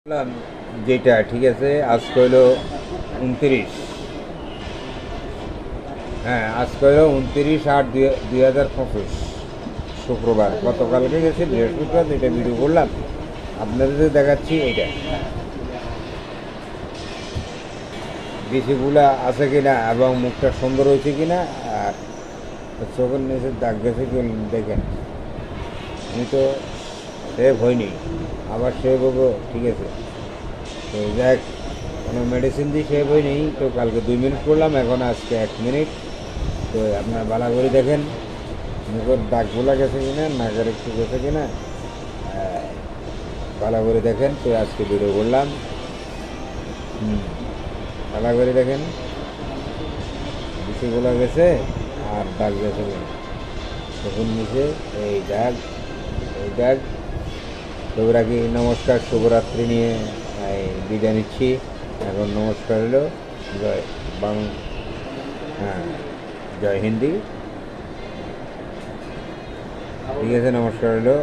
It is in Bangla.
বললাম যেটা ঠিক আছে। আজকে হলো 29। হ্যাঁ, আজকে হলো 29/8/2025 শুক্রবার। গতকালকে গেছে বৃহস্পতিবার, যেটা ভিডিও করলাম আপনাদের দেখাচ্ছি। এইটা বিচিগুলা আছে কিনা এবং মুখটা সুন্দর হয়েছে কিনা, আর চোখের নিচে দাগ গেছে কি দেখেন। আমি তো সেভ হয়নি, আবার সেভ হবো, ঠিক আছে। তো যাক, কোনো মেডিসিন দিয়ে সেভ হয়নি। তো কালকে 2 মিনিট করলাম, এখন আজকে 1 মিনিট। তো আপনার ভালো করে দেখেন মুখের দাগগুলা গেছে কিনা, নাকের একটু গেছে কিনা, ভালো করে দেখেন। তো আজকে ভিডিও করলাম। ভালো করে দেখেন বিচিগুলা গেছে আর দাগ গেছে কিনা। তখন নিচে এই দাগ, এই দাগ। তবুরা কি নমস্কার, শুভরাত্রি নিয়ে বিদায় নিচ্ছি। এখন নমস্কার হলো জয় বাং, হ্যাঁ, জয় হিন্দি, ঠিক আছে। নমস্কার হলো।